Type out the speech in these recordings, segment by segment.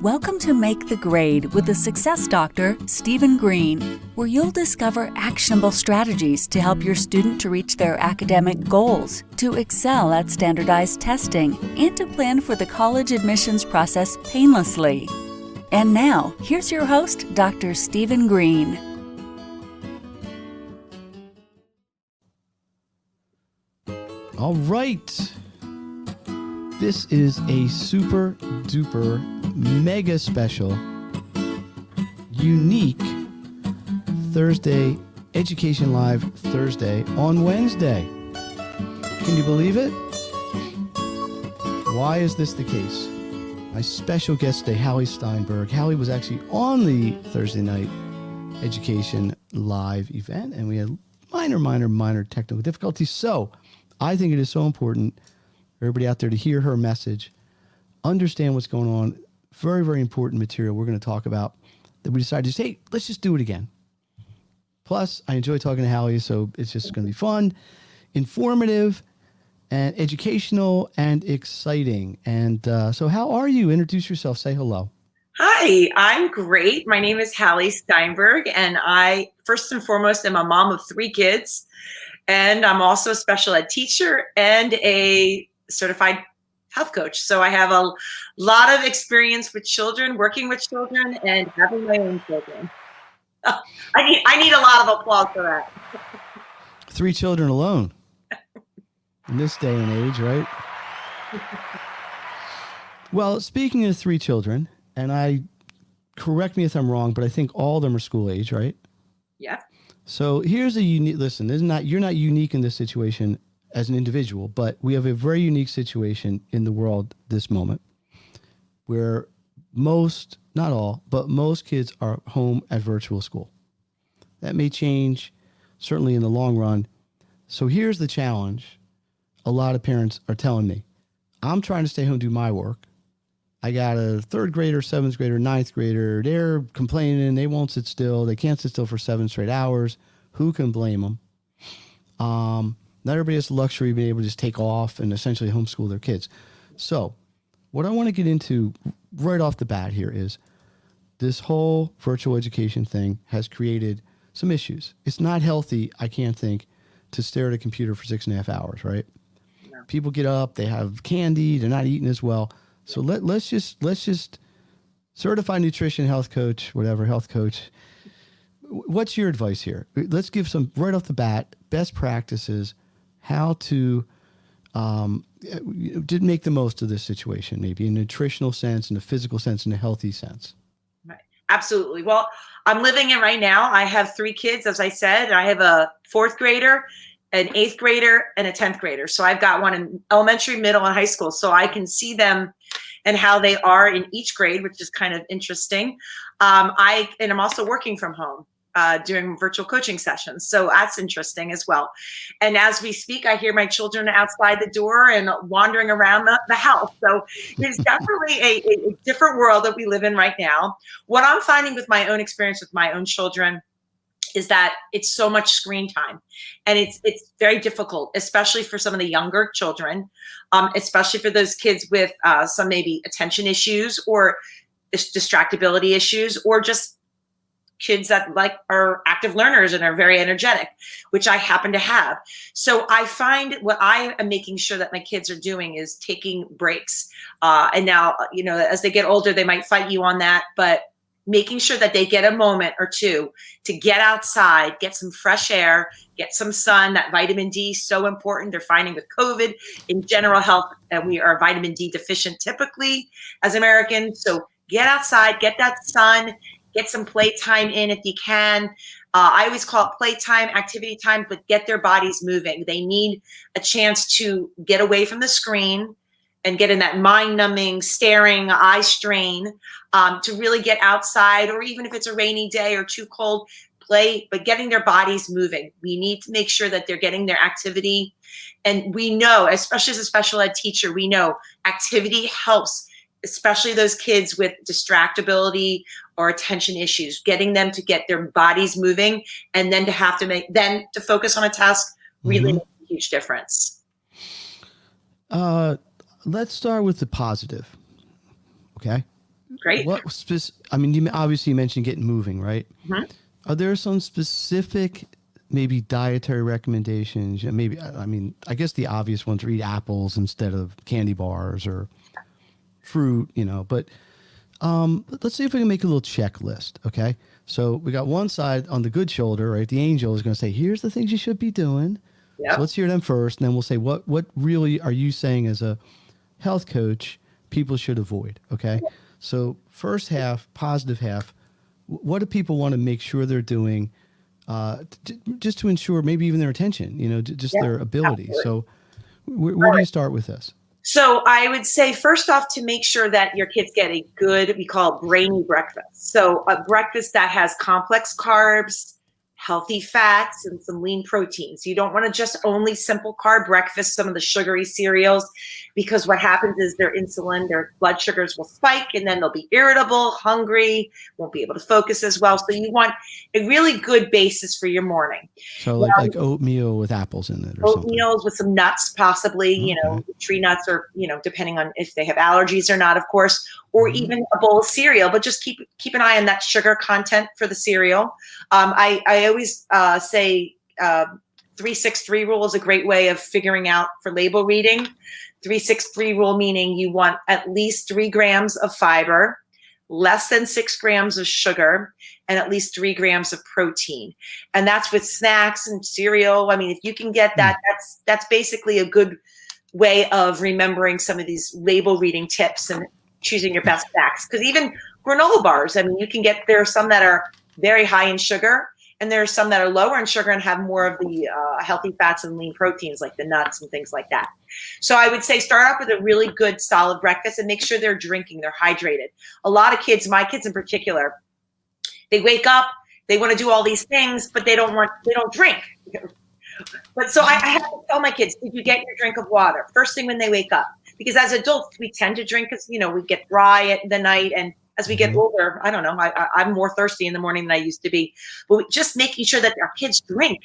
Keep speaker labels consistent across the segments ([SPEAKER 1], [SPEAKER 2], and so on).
[SPEAKER 1] Welcome to Make the Grade with the Success Doctor, Stephen Green, where you'll discover actionable strategies to help your student to reach their academic goals, to excel at standardized testing, and to plan for the college admissions process painlessly. And now, here's your host, Dr. Stephen Green.
[SPEAKER 2] All right. This is a super duper mega special, unique Thursday, Education Live Thursday on Wednesday. Can you believe it? Why is this the case? My special guest today, Hallie Steinberg. Hallie was actually on the Thursday night Education Live event, and we had minor technical difficulties. So I think it is so important for everybody out there to hear her message, understand what's going on. Very, very important material we're going to talk about that we decided to say, hey, let's just do it again. Plus, I enjoy talking to Hallie, so it's just going to be fun, informative, and educational, and exciting. And so how are you? Introduce yourself. Say hello.
[SPEAKER 3] Hi, I'm great. My name is Hallie Steinberg, and I, first and foremost, am a mom of 3 kids. And I'm also a special ed teacher and a certified health coach. So I have a lot of experience with children, working with children, and having my own children. I need a lot of applause for that.
[SPEAKER 2] 3 children alone in this day and age, right? Well, speaking of 3 children, and correct me if I'm wrong, but I think all of them are school age, right?
[SPEAKER 3] Yeah.
[SPEAKER 2] So here's a unique, listen, you're not unique in this situation as an individual, but we have a very unique situation in the world this moment where most, not all, but most kids are home at virtual school. That may change certainly in the long run. So here's the challenge. A lot of parents are telling me, I'm trying to stay home and do my work. I got a 3rd grader, 7th grader, 9th grader. They're complaining. They won't sit still. They can't sit still for 7 straight hours. Who can blame them? Not everybody has the luxury of being able to just take off and essentially homeschool their kids. So what I want to get into right off the bat here is this whole virtual education thing has created some issues. It's not healthy, I can't think, to stare at a computer for 6.5 hours, right?
[SPEAKER 3] No.
[SPEAKER 2] People get up, they have candy, they're not eating as well. So let's just certified nutrition health coach, whatever, health coach. What's your advice here? Let's give some right off the bat, best practices, how to make the most of this situation, maybe in a nutritional sense, in a physical sense, in a healthy sense.
[SPEAKER 3] Right. Absolutely. Well, I'm living it right now. I have 3 kids, as I said. I have a 4th grader, an 8th grader, and a 10th grader. So I've got one in elementary, middle, and high school. So I can see them and how they are in each grade, which is kind of interesting. I'm also working from home, doing virtual coaching sessions. So that's interesting as well. And as we speak, I hear my children outside the door and wandering around the house. So it's definitely a different world that we live in right now. What I'm finding with my own experience with my own children is that it's so much screen time, and it's very difficult, especially for some of the younger children, especially for those kids with some maybe attention issues or distractibility issues, or just kids that are active learners and are very energetic, which I happen to have. So I find what I am making sure that my kids are doing is taking breaks. And now, as they get older, they might fight you on that, but making sure that they get a moment or two to get outside, get some fresh air, get some sun. That vitamin D is so important. They're finding with COVID in general health, and we are vitamin D deficient typically as Americans. So get outside, get that sun, get some playtime in if you can. I always call it playtime, activity time, but get their bodies moving. They need a chance to get away from the screen and get in that mind-numbing, staring, eye strain, to really get outside, or even if it's a rainy day or too cold, play, but getting their bodies moving. We need to make sure that they're getting their activity. And we know, especially as a special ed teacher, we know activity helps, especially those kids with distractibility or attention issues, getting them to get their bodies moving, and then to focus on a task really makes a huge difference.
[SPEAKER 2] Let's start with the positive. Okay.
[SPEAKER 3] Great.
[SPEAKER 2] I mean, you obviously mentioned getting moving, right?
[SPEAKER 3] Mhm.
[SPEAKER 2] Are there some specific, maybe dietary recommendations? Maybe, I mean, I guess the obvious ones are eat apples instead of candy bars or fruit, but let's see if we can make a little checklist. Okay. So we got one side on the good shoulder, right? The angel is going to say, here's the things you should be doing.
[SPEAKER 3] Yep.
[SPEAKER 2] So let's hear them first. And then we'll say, what really are you saying as a health coach people should avoid? Okay. So first half, positive half, what do people want to make sure they're doing just to ensure maybe even their attention, just their ability.
[SPEAKER 3] Absolutely.
[SPEAKER 2] So where do you start with this?
[SPEAKER 3] So I would say, first off, to make sure that your kids get a good, we call it brainy breakfast. So a breakfast that has complex carbs, healthy fats, and some lean proteins. You don't want to just only simple carb breakfast, some of the sugary cereals, because what happens is their blood sugars will spike, and then they'll be irritable, hungry, won't be able to focus as well. So you want a really good basis for your morning.
[SPEAKER 2] So like oatmeal with apples in it, or
[SPEAKER 3] oatmeals with some nuts, possibly, tree nuts, or, depending on if they have allergies or not, of course, or even a bowl of cereal, but just keep an eye on that sugar content for the cereal. I always say 3-6-3 rule is a great way of figuring out for label reading. 3-6-3 rule, meaning you want at least 3 grams of fiber, less than 6 grams of sugar, and at least 3 grams of protein. And that's with snacks and cereal. I mean, if you can get that, that's basically a good way of remembering some of these label reading tips and choosing your best snacks. Because even granola bars, I mean, there are some that are very high in sugar, and there are some that are lower in sugar and have more of the healthy fats and lean proteins, like the nuts and things like that. So I would say start off with a really good, solid breakfast and make sure they're drinking, they're hydrated. A lot of kids, my kids in particular, they wake up, they want to do all these things, but they don't drink. But so I have to tell my kids, did you get your drink of water first thing when they wake up? Because as adults, we tend to drink because, we get dry at the night. And as we get older, I don't know, I'm more thirsty in the morning than I used to be. But just making sure that our kids drink.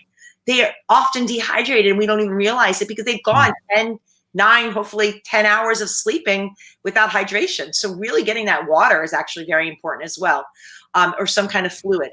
[SPEAKER 3] They are often dehydrated and we don't even realize it because they've gone 9, hopefully 10 hours of sleeping without hydration. So really getting that water is actually very important as well, or some kind of fluid.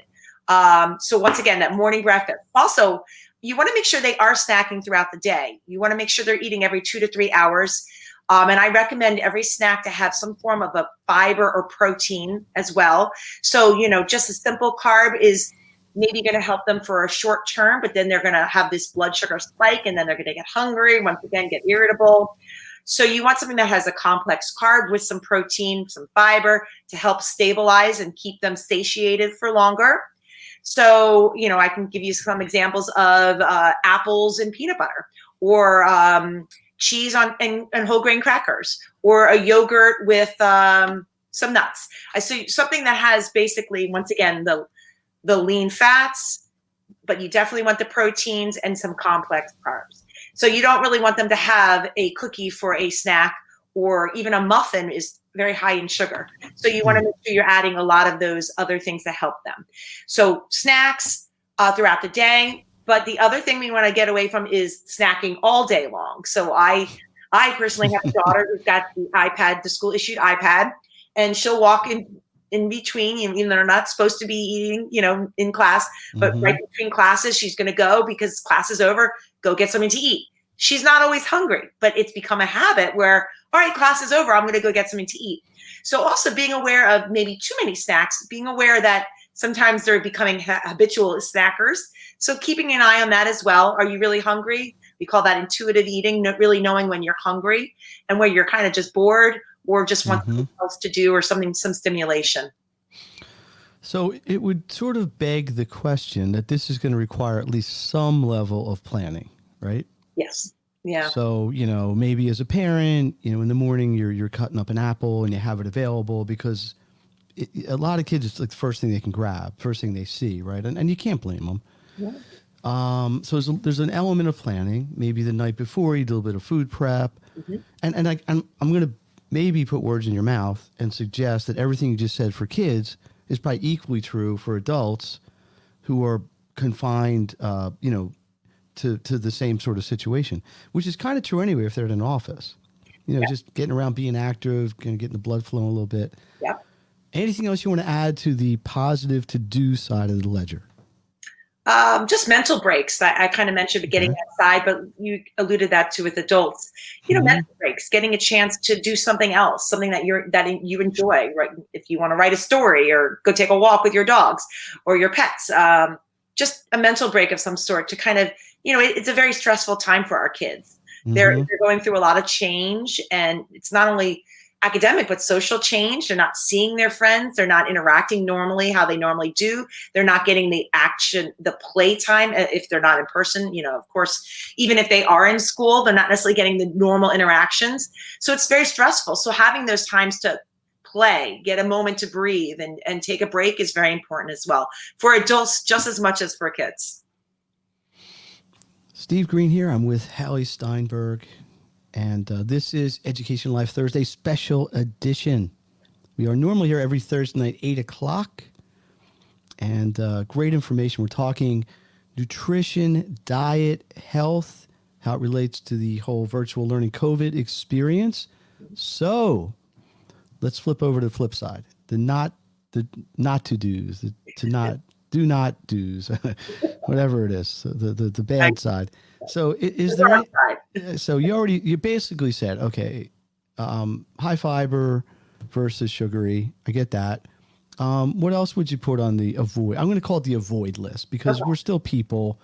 [SPEAKER 3] So once again, that morning breakfast. Also, you want to make sure they are snacking throughout the day. You want to make sure they're eating every 2 to 3 hours. And I recommend every snack to have some form of a fiber or protein as well. So, just a simple carb is maybe going to help them for a short term, but then they're going to have this blood sugar spike, and then they're going to get hungry, once again, get irritable. So you want something that has a complex carb with some protein, some fiber to help stabilize and keep them satiated for longer. So, I can give you some examples of apples and peanut butter, or cheese and whole grain crackers, or a yogurt with some nuts. So something that has basically, once again, the lean fats, but you definitely want the proteins and some complex carbs. So you don't really want them to have a cookie for a snack, or even a muffin is very high in sugar. So you want to make sure you're adding a lot of those other things to help them. So snacks throughout the day. But the other thing we want to get away from is snacking all day long. So I personally have a daughter who's got the iPad, the school issued iPad, and she'll walk in between, even though they're not supposed to be eating, in class, but right between classes, she's going to go, because class is over, go get something to eat. She's not always hungry, but it's become a habit where, all right, class is over, I'm going to go get something to eat. So also being aware of maybe too many snacks, being aware that sometimes they're becoming habitual snackers. So keeping an eye on that as well. Are you really hungry? We call that intuitive eating, really knowing when you're hungry and when you're kind of just bored or just want something else to do, or some stimulation.
[SPEAKER 2] So it would sort of beg the question that this is going to require at least some level of planning, right?
[SPEAKER 3] Yes. Yeah.
[SPEAKER 2] So, maybe as a parent, in the morning you're cutting up an apple and you have it available, because a lot of kids, it's like the first thing they can grab, first thing they see, right? And you can't blame them. Yeah. So there's an element of planning. Maybe the night before you do a little bit of food prep. And I'm going to maybe put words in your mouth and suggest that everything you just said for kids is probably equally true for adults who are confined, to the same sort of situation, which is kind of true anyway if they're in an office. Just getting around, being active, kind of getting the blood flowing a little bit.
[SPEAKER 3] Yep.
[SPEAKER 2] Anything else you want to add to the positive to-do side of the ledger?
[SPEAKER 3] Just mental breaks. I kind of mentioned getting outside, but you alluded that to with adults. Mental breaks, getting a chance to do something else, something that you enjoy. Right? If you want to write a story or go take a walk with your dogs or your pets, just a mental break of some sort to kind of, it's a very stressful time for our kids. They're going through a lot of change, and it's not only academic, but social change. They're not seeing their friends. They're not interacting normally how they normally do. They're not getting the action, the play time if they're not in person. Of course, even if they are in school, they're not necessarily getting the normal interactions. So it's very stressful. So having those times to play, get a moment to breathe and take a break is very important as well for adults, just as much as for kids.
[SPEAKER 2] Steve Green here. I'm with Hallie Steinberg. And this is Education Live Thursday special edition. We are normally here every Thursday night, 8 o'clock. And great information. We're talking nutrition, diet, health, how it relates to the whole virtual learning COVID experience. So let's flip over to the flip side. The not to do's, do not do's, whatever it is, the bad side. So is there? So you basically said, okay, high fiber versus sugary. I get that. What else would you put on the avoid? I'm going to call it the avoid list because we're still people.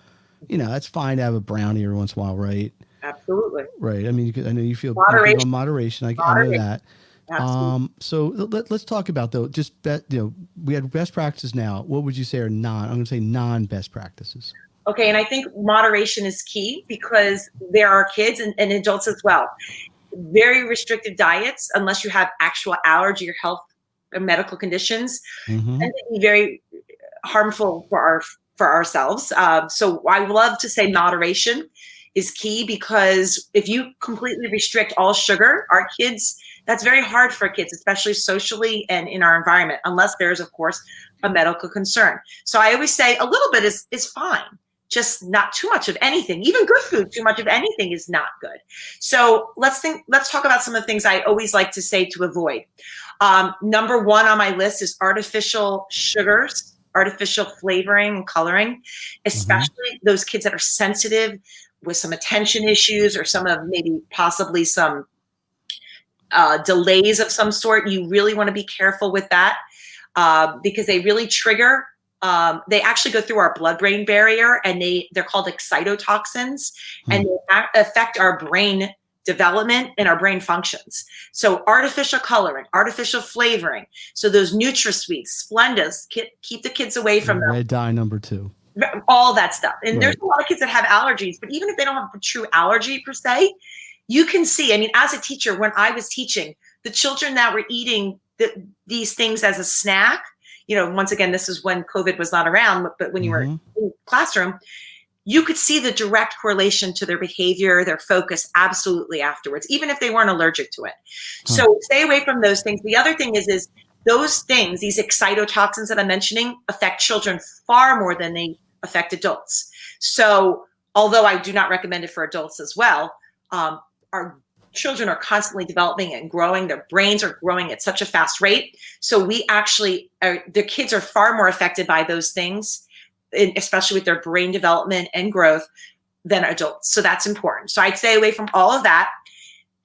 [SPEAKER 2] It's fine to have a brownie every once in a while, right?
[SPEAKER 3] Absolutely.
[SPEAKER 2] Right. I mean, I know you feel
[SPEAKER 3] moderation.
[SPEAKER 2] On moderation. I know that.
[SPEAKER 3] Absolutely.
[SPEAKER 2] So let's talk about though. Just we had best practices now. What would you say are I'm going to say non-best practices.
[SPEAKER 3] Okay, and I think moderation is key because there are kids and adults as well. Very restrictive diets, unless you have actual allergy or health or medical conditions, tend to be very harmful for ourselves. So I love to say moderation is key because if you completely restrict all sugar, our kids, that's very hard for kids, especially socially and in our environment, unless there's, of course, a medical concern. So I always say a little bit is fine. Just not too much of anything. Even good food, too much of anything is not good. So let's talk about some of the things I always like to say to avoid. Number one on my list is artificial sugars, artificial flavoring and coloring, especially those kids that are sensitive with some attention issues or some of maybe possibly some delays of some sort. You really want to be careful with that because they really trigger. They actually go through our blood-brain barrier, and they're called excitotoxins, and they affect our brain development and our brain functions. So artificial coloring, artificial flavoring. So those NutraSweets, Splendas, keep the kids away from them.
[SPEAKER 2] Red dye number 2.
[SPEAKER 3] All that stuff. And there's a lot of kids that have allergies, but even if they don't have a true allergy per se, you can see, I mean, as a teacher, when I was teaching, the children that were eating these things as a snack, once again, this is when COVID was not around, but when you were in the classroom, you could see the direct correlation to their behavior, their focus absolutely afterwards, even if they weren't allergic to it. So stay away from those things. The other thing is those things, these excitotoxins that I'm mentioning, affect children far more than they affect adults. So although I do not recommend it for adults as well, our children are constantly developing and growing. Their brains are growing at such a fast rate. So the kids are far more affected by those things, especially with their brain development and growth, than adults. So that's important. So I'd stay away from all of that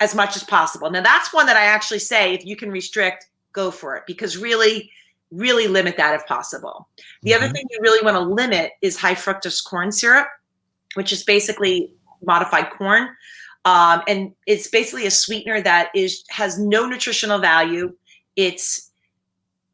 [SPEAKER 3] as much as possible. Now that's one that I actually say, if you can restrict, go for it, because really, really limit that if possible. The other thing you really want to limit is high fructose corn syrup, which is basically modified corn. And it's basically a sweetener that has no nutritional value. It's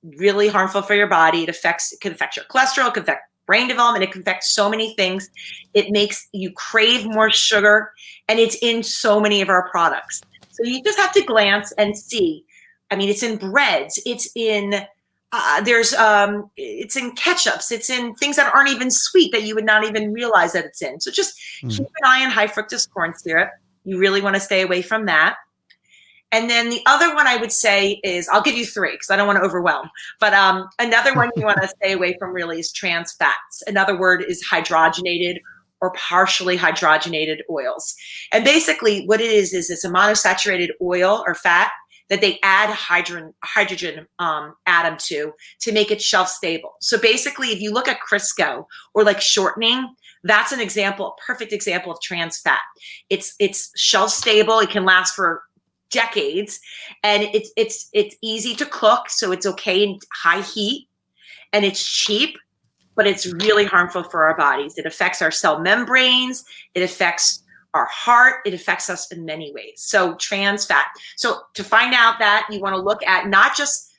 [SPEAKER 3] really harmful for your body. It can affect your cholesterol, it can affect brain development, it can affect so many things. It makes you crave more sugar, and it's in so many of our products. So you just have to glance and see. I mean, it's in breads, it's in it's in ketchups, it's in things that aren't even sweet that you would not even realize that it's in. So just keep an eye on high fructose corn syrup. You really want to stay away from that. And then the other one I would say is, I'll give you 3 because I don't want to overwhelm, but another one you want to stay away from really is trans fats. Another word is hydrogenated or partially hydrogenated oils. And basically what it is it's a monosaturated oil or fat that they add hydrogen atom to make it shelf stable. So basically, if you look at Crisco or like shortening, that's an example, a perfect example of trans fat. It's shelf stable. It can last for decades, and it's easy to cook, so it's okay in high heat, and it's cheap, but it's really harmful for our bodies. It affects our cell membranes. It affects our heart. It affects us in many ways. So trans fat. So to find out that, you want to look at not just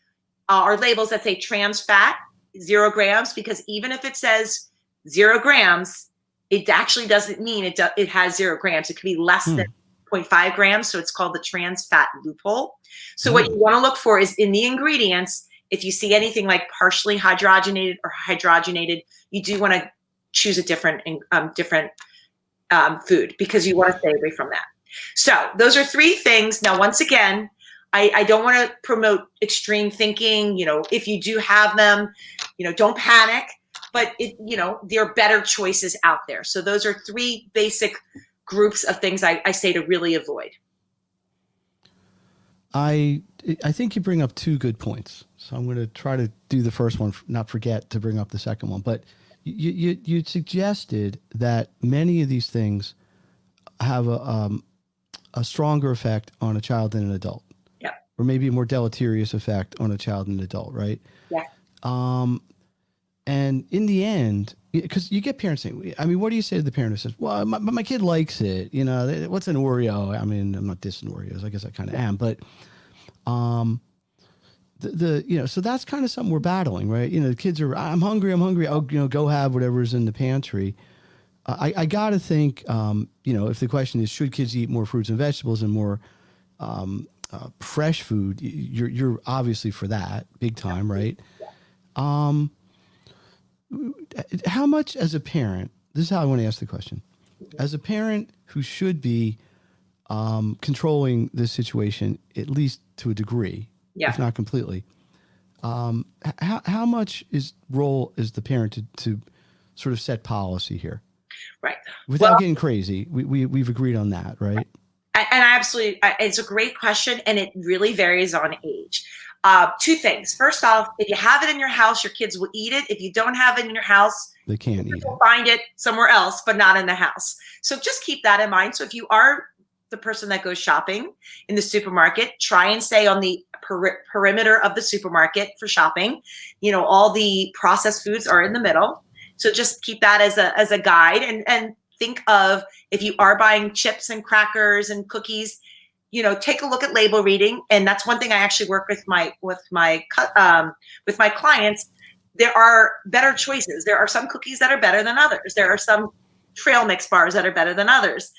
[SPEAKER 3] our labels that say trans fat, 0 grams, because even if it says 0 grams, it actually doesn't mean it has 0 grams. It could be less than 0.5 grams. So it's called the trans fat loophole. So what you want to look for is in the ingredients, if you see anything like partially hydrogenated or hydrogenated, you do want to choose a different food, because you want to stay away from that. So those are 3 things. Now, once again, I don't want to promote extreme thinking. If you do have them, don't panic, but there are better choices out there. So those are 3 basic groups of things I say to really avoid.
[SPEAKER 2] I think you bring up 2 good points. So I'm going to try to do the first one, not forget to bring up the second one. But you suggested that many of these things have a stronger effect on a child than an adult.
[SPEAKER 3] Yeah.
[SPEAKER 2] Or maybe a more deleterious effect on a child than an adult, right?
[SPEAKER 3] Yeah.
[SPEAKER 2] And in the end, because you get parents saying, I mean, what do you say to the parent who says, well, my kid likes it, what's an Oreo? I mean, I'm not dissing Oreos. I guess I kind of am, but, so that's kind of something we're battling, right? The kids are, I'm hungry. Oh, go have whatever's in the pantry. I got to think, if the question is, should kids eat more fruits and vegetables and more, fresh food, you're obviously for that big time, right? How much as a parent, this is how I want to ask the question, as a parent who should be controlling this situation, at least to a degree, if not completely, how much role is the parent to sort of set policy here?
[SPEAKER 3] Right.
[SPEAKER 2] Without getting crazy. We've agreed on that, right?
[SPEAKER 3] And absolutely, it's a great question, and it really varies on age. 2 things. First off, if you have it in your house, your kids will eat it. If you don't have it in your house,
[SPEAKER 2] they can't eat it.
[SPEAKER 3] Find it somewhere else, but not in the house. So just keep that in mind. So if you are the person that goes shopping in the supermarket, try and stay on the perimeter of the supermarket for shopping. All the processed foods are in the middle. So just keep that as a guide, and think of, if you are buying chips and crackers and cookies, take a look at label reading. And that's one thing I actually work with my clients. There are better choices. There are some cookies that are better than others. There are some trail mix bars that are better than others,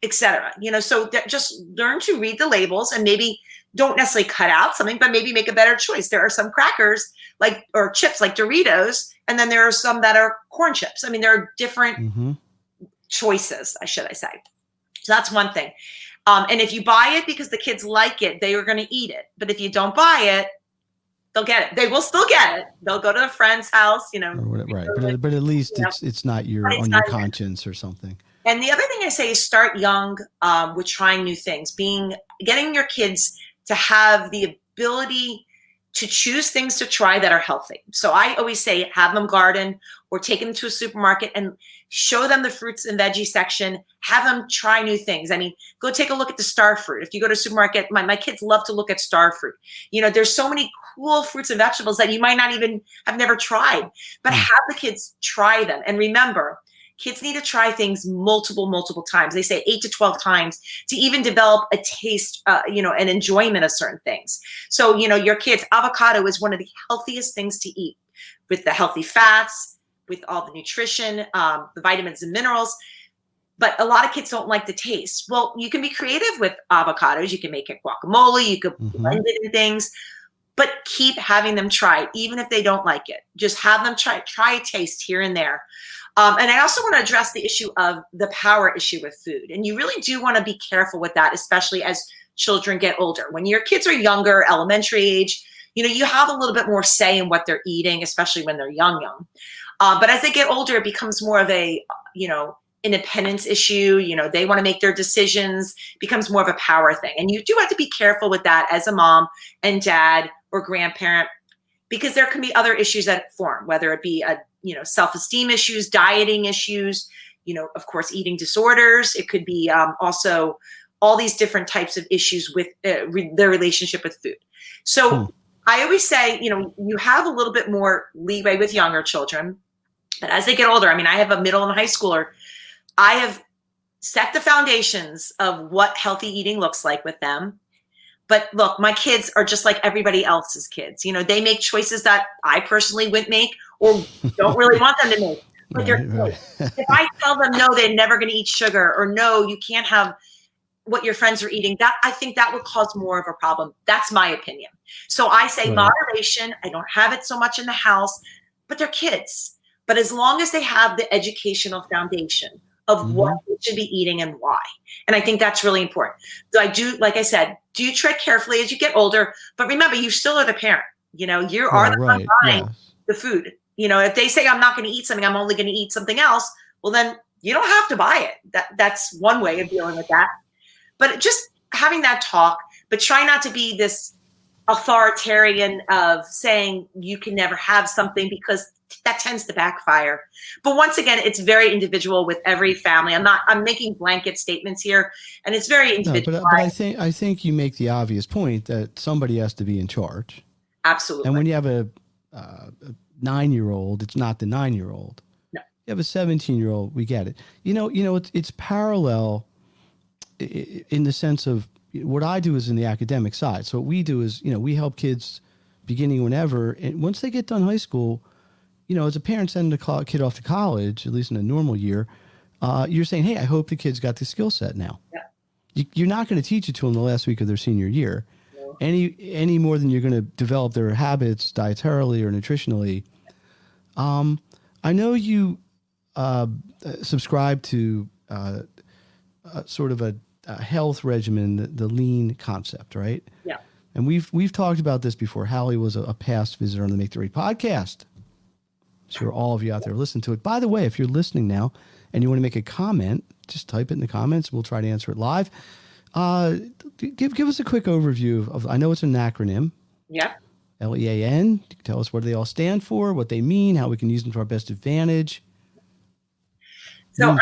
[SPEAKER 3] etc. So just learn to read the labels, and maybe don't necessarily cut out something, but maybe make a better choice. There are some crackers or chips like Doritos, and then there are some that are corn chips. I mean, there are different choices, should I say. So that's one thing. And if you buy it because the kids like it, they are going to eat it. But if you don't buy it, they'll get it. They will still get it. They'll go to a friend's house,
[SPEAKER 2] Right. But at least it's not on your conscience or something.
[SPEAKER 3] And the other thing I say is start young with trying new things, getting your kids to have the ability to choose things to try that are healthy. So I always say, have them garden or take them to a supermarket and show them the fruits and veggie section, have them try new things. I mean, go take a look at the star fruit. If you go to a supermarket, my kids love to look at star fruit. There's so many cool fruits and vegetables that you might not even have never tried, but have the kids try them. And remember, kids need to try things multiple times. They say 8 to 12 times to even develop a taste, an enjoyment of certain things. So, your kids, avocado is one of the healthiest things to eat, with the healthy fats, with all the nutrition, the vitamins and minerals. But a lot of kids don't like the taste. Well, you can be creative with avocados. You can make it guacamole. You could blend it in things. But keep having them try, even if they don't like it. Just have them try a taste here and there. And I also want to address the issue of the power issue with food. And you really do want to be careful with that, especially as children get older. When your kids are younger, elementary age, you have a little bit more say in what they're eating, especially when they're young. But as they get older, it becomes more of a, independence issue. You know, they want to make their decisions, becomes more of a power thing. And you do have to be careful with that as a mom and dad or grandparent, because there can be other issues that form, whether it be self-esteem issues, dieting issues, of course, eating disorders. It could be also all these different types of issues with their relationship with food. So I always say, you have a little bit more leeway with younger children, but as they get older, I mean, I have a middle and high schooler. I have set the foundations of what healthy eating looks like with them. But look, my kids are just like everybody else's kids. They make choices that I personally wouldn't make or don't really want them to make. But right. If I tell them, no, they're never going to eat sugar, or no, you can't have what your friends are eating, that I think that would cause more of a problem. That's my opinion. So I say moderation. I don't have it so much in the house, but they're kids. But as long as they have the educational foundation of what they should be eating and why. And I think that's really important. So I do, like I said, do you tread carefully as you get older, but remember, you still are the parent. You are the one buying the food. If they say, I'm not going to eat something, I'm only going to eat something else, well, then you don't have to buy it. That's one way of dealing with that. But just having that talk, but try not to be this authoritarian of saying you can never have something, because that tends to backfire. But once again, it's very individual with every family. I'm making blanket statements here, and it's very individual.
[SPEAKER 2] But I think you make the obvious point that somebody has to be in charge.
[SPEAKER 3] Absolutely.
[SPEAKER 2] And when you have a 9-year-old, it's not the 9-year-old.
[SPEAKER 3] No.
[SPEAKER 2] You have a 17-year-old, we get it. It's parallel in the sense of what I do is in the academic side. So what we do is, we help kids beginning whenever, and once they get done high school, as a parent sending a kid off to college, at least in a normal year, you're saying, hey, I hope the kid's got the skill set now. Yeah. You're not going to teach it to them the last week of their senior year, any more than you're going to develop their habits dietarily or nutritionally. I know you subscribe to sort of a health regimen, the lean concept, right?
[SPEAKER 3] Yeah.
[SPEAKER 2] And we've talked about this before. Hallie was a past visitor on the Make the Right podcast. I'm sure all of you out there listen to it. By the way, if you're listening now and you want to make a comment, just type it in the comments. We'll try to answer it live. Give us a quick overview of, I know it's an acronym.
[SPEAKER 3] Yeah.
[SPEAKER 2] LEAN. Tell us what they all stand for, what they mean, how we can use them to our best advantage.
[SPEAKER 3] So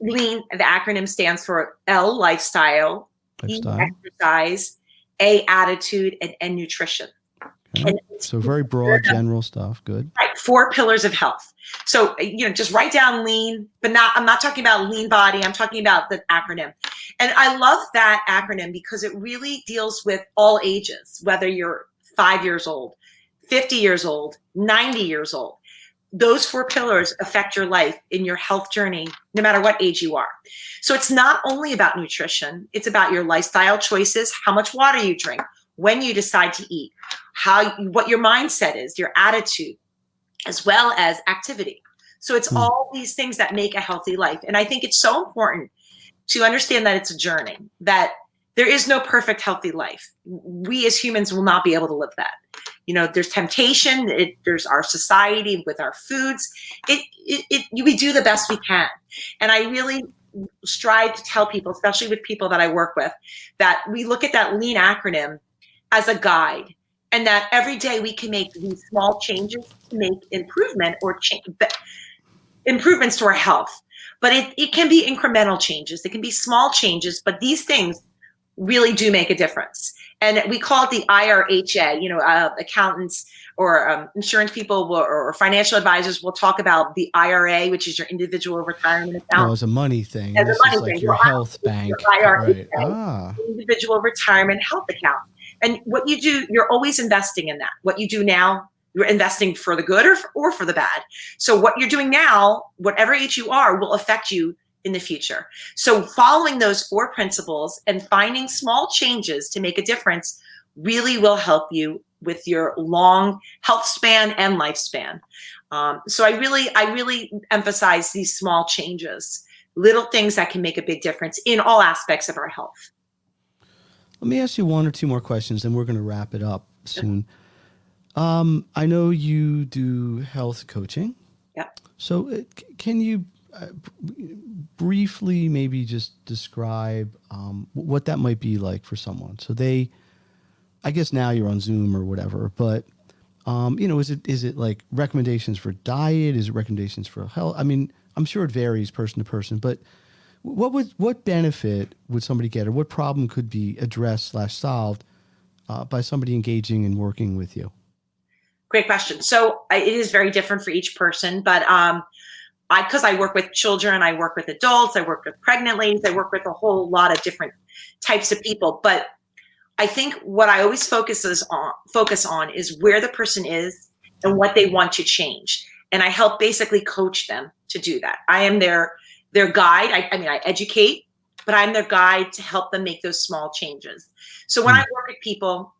[SPEAKER 3] LEAN, the acronym stands for L, lifestyle, E, exercise, A, attitude, and N, nutrition.
[SPEAKER 2] Okay. So very broad, general stuff. Good.
[SPEAKER 3] Right. 4 pillars of health. So, just write down lean, but I'm not talking about lean body. I'm talking about the acronym. And I love that acronym because it really deals with all ages, whether you're 5 years old, 50 years old, 90 years old. Those 4 pillars affect your life in your health journey, no matter what age you are. So it's not only about nutrition. It's about your lifestyle choices, how much water you drink, when you decide to eat, what your mindset is, your attitude, as well as activity. So it's all these things that make a healthy life. And I think it's so important to understand that it's a journey, that there is no perfect healthy life. We as humans will not be able to live that. There's temptation. There's our society with our foods. We do the best we can. And I really strive to tell people, especially with people that I work with, that we look at that LEAN acronym as a guide, and that every day we can make these small changes to make improvement or improvements to our health. But it can be incremental changes. It can be small changes, but these things really do make a difference. And we call it the IRHA. Accountants or insurance people or financial advisors will talk about the IRA, which is your individual retirement account.
[SPEAKER 2] As a money thing. This is like your health bank.
[SPEAKER 3] Your IRA, individual retirement health account. And what you do, you're always investing in that. What you do now, you're investing for the good or for the bad. So what you're doing now, whatever age you are, will affect you in the future. So following those 4 principles and finding small changes to make a difference really will help you with your long health span and lifespan. So I really emphasize these small changes, little things that can make a big difference in all aspects of our health.
[SPEAKER 2] Let me ask you 1 or 2 more questions, and we're going to wrap it up soon. I know you do health coaching.
[SPEAKER 3] Yeah.
[SPEAKER 2] So can you briefly maybe just describe what that might be like for someone. So I guess now you're on Zoom or whatever, but is it like recommendations for diet? Is it recommendations for health? I mean, I'm sure it varies person to person, but what benefit would somebody get, or what problem could be addressed / solved by somebody engaging and working with you?
[SPEAKER 3] Great question. So it is very different for each person, but because I work with children, I work with adults, I work with pregnant ladies, I work with a whole lot of different types of people. But I think what I always focus on is where the person is and what they want to change. And I help basically coach them to do that. I am their guide. I educate, but I'm their guide to help them make those small changes. So when I work with people,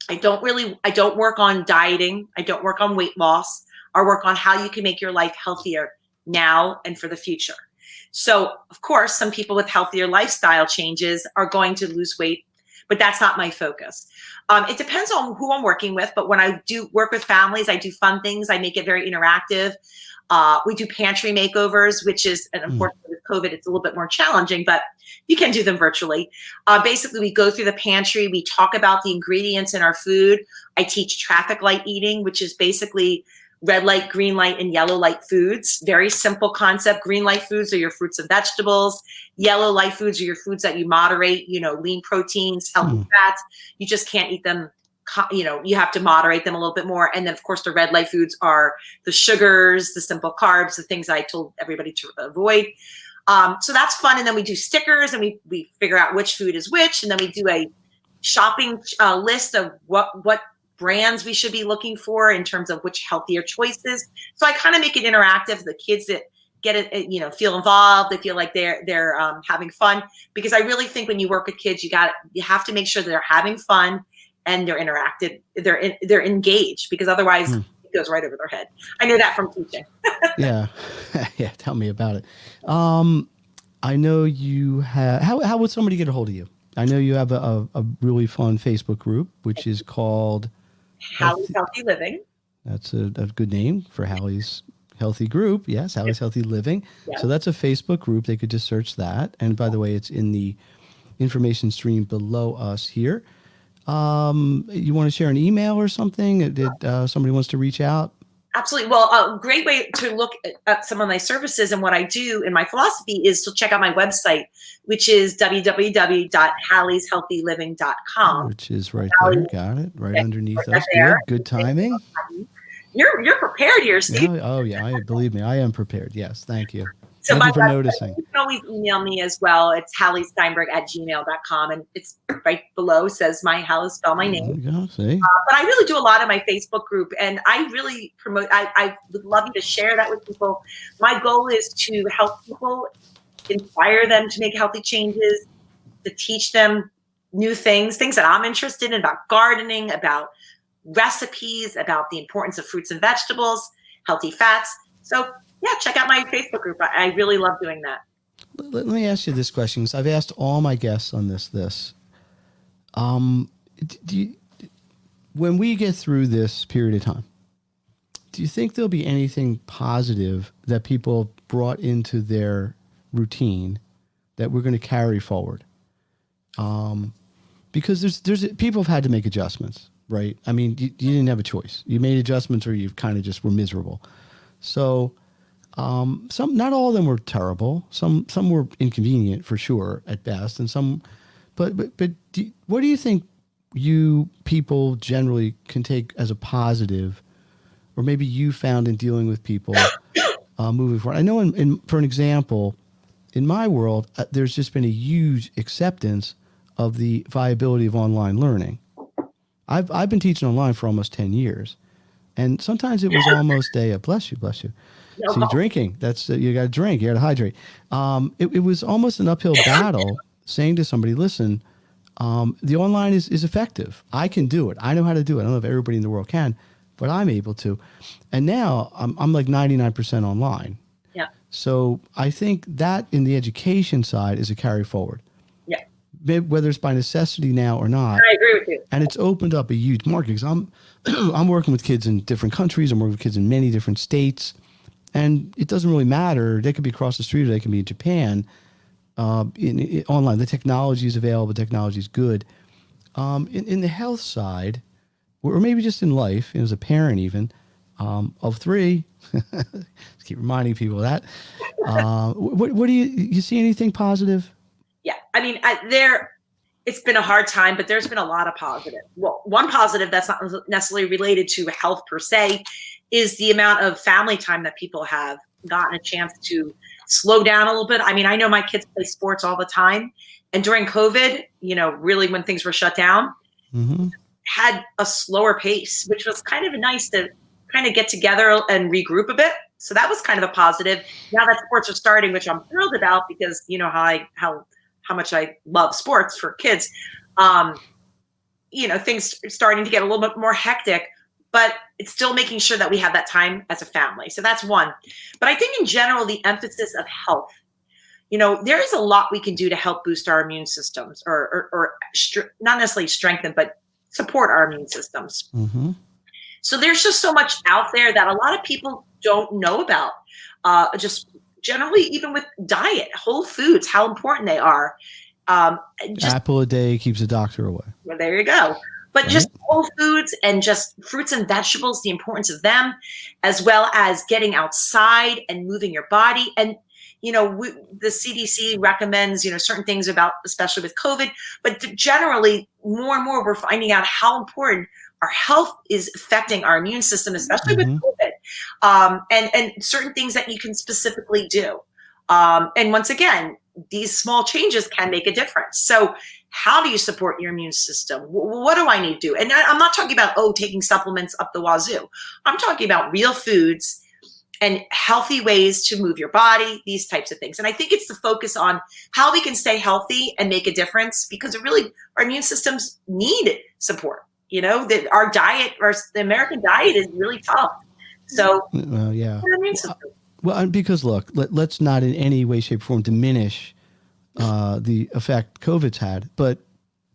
[SPEAKER 3] I don't work on dieting. I don't work on weight loss. I work on how you can make your life healthier now and for the future. So of course, some people with healthier lifestyle changes are going to lose weight, but that's not my focus. It depends on who I'm working with, but when I do work with families, I do fun things. I make it very interactive. We do pantry makeovers, which is, and unfortunately with COVID, it's a little bit more challenging, but you can do them virtually. Basically, we go through the pantry. We talk about the ingredients in our food. I teach traffic light eating, which is basically red light, green light, and yellow light foods. Very simple concept. Green light foods are your fruits and vegetables. Yellow light foods are your foods that you moderate, lean proteins, healthy fats. You just can't eat them. You have to moderate them a little bit more. And then, of course, the red light foods are the sugars, the simple carbs, the things I told everybody to avoid. So that's fun. And then we do stickers and we figure out which food is which. And then we do a shopping list of what brands we should be looking for in terms of which healthier choices. So I kind of make it interactive. The kids that get it, feel involved. They feel like they're having fun, because I really think when you work with kids, you have to make sure that they're having fun and they're interactive. They're engaged, because otherwise it goes right over their head. I know that from teaching.
[SPEAKER 2] Yeah. Yeah. Tell me about it. I know you have, how would somebody get a hold of you? I know you have a really fun Facebook group, which is called
[SPEAKER 3] Hallie's Healthy Living.
[SPEAKER 2] That's a good name for Hallie's Healthy Group. Yes, Hallie's Healthy Living.
[SPEAKER 3] Yeah.
[SPEAKER 2] So that's a Facebook group. They could just search that. And by the way, it's in the information stream below us here. You want to share an email or something? Did somebody wants to reach out?
[SPEAKER 3] Absolutely. Well, a great way to look at some of my services and what I do in my philosophy is to check out my website, which is www.hallieshealthyliving.com.
[SPEAKER 2] Which is right there. Got it. Right underneath us. Good timing.
[SPEAKER 3] You're prepared here, Steve.
[SPEAKER 2] Yeah, oh, yeah. Believe me, I am prepared. Yes. Thank you.
[SPEAKER 3] So
[SPEAKER 2] Thank you for noticing.
[SPEAKER 3] You can always email me as well. It's halliesteinberg@gmail.com. And it's right below, says how to spell my name.
[SPEAKER 2] There you go, see?
[SPEAKER 3] But I really do a lot in my Facebook group, and I really promote, I would love you to share that with people. My goal is to help people, inspire them to make healthy changes, to teach them new things that I'm interested in, about gardening, about recipes, about the importance of fruits and vegetables, healthy fats. So yeah, check out my Facebook group. I really love doing that.
[SPEAKER 2] Let me ask you this question, because I've asked all my guests on this. When we get through this period of time, do you think there'll be anything positive that people brought into their routine that we're going to carry forward? Because there's people have had to make adjustments, right? I mean, you didn't have a choice. You made adjustments, or you kind of just were miserable. So not all of them were terrible. Some were inconvenient for sure at best, and some. But what do you think you people generally can take as a positive, or maybe you found in dealing with people moving forward? I know for an example, in my world, there's just been a huge acceptance of the viability of online learning. I've been teaching online for almost 10 years, and sometimes it was almost bless you. So you're drinking. That's you got to drink. You got to hydrate. It was almost an uphill battle saying to somebody, listen, the online is effective. I can do it. I know how to do it. I don't know if everybody in the world can, but I'm able to. And now I'm like 99% online.
[SPEAKER 3] Yeah.
[SPEAKER 2] So I think that in the education side is a carry forward.
[SPEAKER 3] Yeah.
[SPEAKER 2] Maybe whether it's by necessity now or not.
[SPEAKER 3] I agree with you.
[SPEAKER 2] And it's opened up a huge market, because I'm working with kids in different countries. I'm working with kids in many different states. And it doesn't really matter. They could be across the street or they can be in Japan. Online, the technology is available. Technology is good. In the health side, or maybe just in life, as a parent even, of three, just keep reminding people of that. What do you see anything positive?
[SPEAKER 3] Yeah. I mean, it's been a hard time, but there's been a lot of positive. Well, one positive that's not necessarily related to health per se is the amount of family time that people have gotten a chance to slow down a little bit. I mean, I know my kids play sports all the time, and during COVID, really when things were shut down, had a slower pace, which was kind of nice to kind of get together and regroup a bit. So that was kind of a positive. Now that sports are starting, which I'm thrilled about because how much I love sports for kids. Things are starting to get a little bit more hectic, but it's still making sure that we have that time as a family. So that's one. But I think in general, the emphasis of health, there is a lot we can do to help boost our immune systems or not necessarily strengthen, but support our immune systems.
[SPEAKER 2] Mm-hmm.
[SPEAKER 3] So there's just so much out there that a lot of people don't know about. Just generally, even with diet, whole foods, how important they are.
[SPEAKER 2] Apple a day keeps the doctor away.
[SPEAKER 3] Well, there you go. But just whole foods and just fruits and vegetables, the importance of them, as well as getting outside and moving your body. And, the CDC recommends, certain things about, especially with COVID, but generally more and more we're finding out how important our health is affecting our immune system, especially with COVID, and certain things that you can specifically do. And once again, these small changes can make a difference. So how do you support your immune system? What do I need to do? And I'm not talking about, taking supplements up the wazoo. I'm talking about real foods and healthy ways to move your body, these types of things. And I think it's the focus on how we can stay healthy and make a difference, because our immune systems need support. Our diet, the American diet is really tough. So,
[SPEAKER 2] yeah. Well, because look, let's not in any way, shape, or form diminish the effect COVID's had, but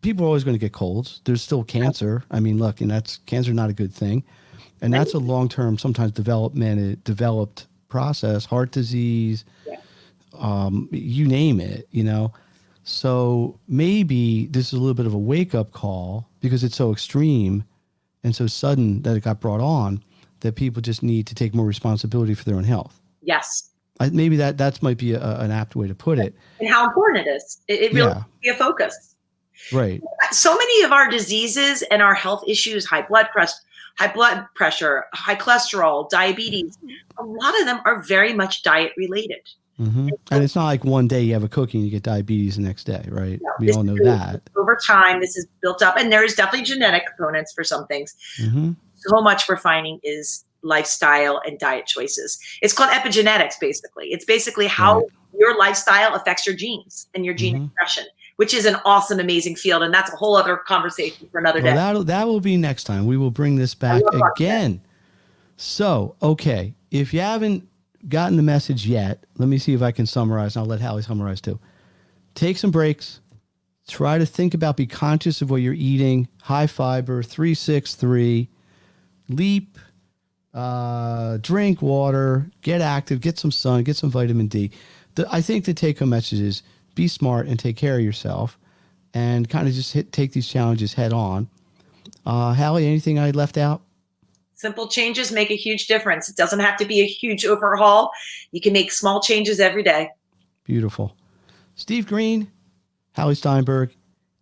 [SPEAKER 2] people are always going to get colds. There's still cancer. I mean, look, and that's cancer, not a good thing. And that's a long-term, sometimes developed process, heart disease, you name it, So maybe this is a little bit of a wake-up call because it's so extreme and so sudden that it got brought on that people just need to take more responsibility for their own health.
[SPEAKER 3] Yes.
[SPEAKER 2] Maybe that might be an apt way to put it.
[SPEAKER 3] And how important it is. It really should be a focus.
[SPEAKER 2] Right.
[SPEAKER 3] So many of our diseases and our health issues, high blood pressure, high cholesterol, diabetes, a lot of them are very much diet related.
[SPEAKER 2] Mm-hmm. And it's not like one day you have a cookie and you get diabetes the next day, right? No, we all know that.
[SPEAKER 3] Over time, this is built up, and there is definitely genetic components for some things.
[SPEAKER 2] Mm-hmm.
[SPEAKER 3] So much we're finding is lifestyle and diet choices. It's called epigenetics, basically. It's basically how your lifestyle affects your genes and your gene expression, which is an awesome, amazing field. And that's a whole other conversation for another day.
[SPEAKER 2] That will be next time. We will bring this back again. So, okay. If you haven't gotten the message yet, let me see if I can summarize. And I'll let Hallie summarize too. Take some breaks. Try to think about, be conscious of what you're eating. High fiber, 3-6-3. Leap. Drink water, get active, get some sun, get some vitamin D. I think the take-home message is be smart and take care of yourself and kind of just take these challenges head on. Hallie, anything I left out?
[SPEAKER 3] Simple changes make a huge difference. It doesn't have to be a huge overhaul. You can make small changes every day.
[SPEAKER 2] Beautiful. Steve Green, Hallie Steinberg,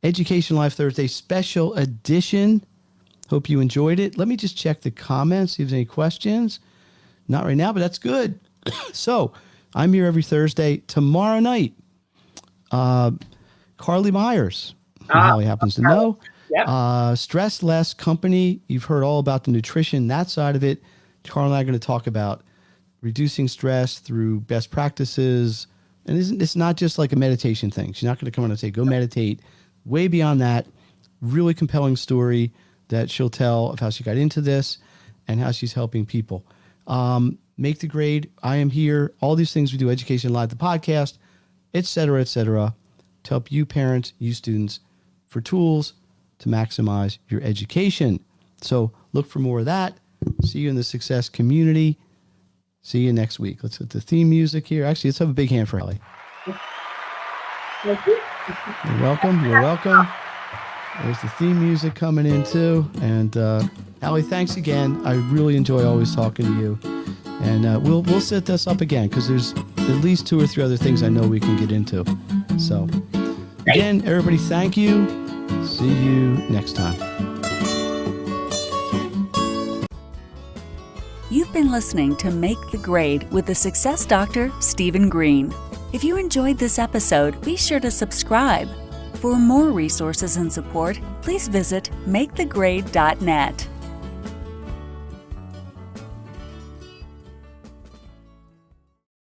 [SPEAKER 2] Education Live Thursday special edition. Hope you enjoyed it. Let me just check the comments, see if there's any questions. Not right now, but that's good. So I'm here every Thursday. Tomorrow night, Carly Myers, who Hallie happens to know. Yep. Stress Less Company. You've heard all about the nutrition, that side of it. Carly and I are going to talk about reducing stress through best practices. And it's not just like a meditation thing. She's not going to come on and say, go meditate. Way beyond that, really compelling story that she'll tell of how she got into this and how she's helping people. Make the grade. I am here. All these things we do, Education Live, the podcast, et cetera, to help you parents, you students, for tools to maximize your education. So look for more of that. See you in the success community. See you next week. Let's hit the theme music here. Actually, let's have a big hand for Hallie.
[SPEAKER 3] Thank you.
[SPEAKER 2] You're welcome. You're welcome. There's the theme music coming in too. And Hallie, thanks again. I really enjoy always talking to you. And we'll set this up again because there's at least 2 or 3 other things I know we can get into. So again, everybody, thank you. See you next time.
[SPEAKER 1] You've been listening to Make the Grade with the Success Doctor, Stephen Green. If you enjoyed this episode, be sure to subscribe. For more resources and support, please visit makethegrade.net.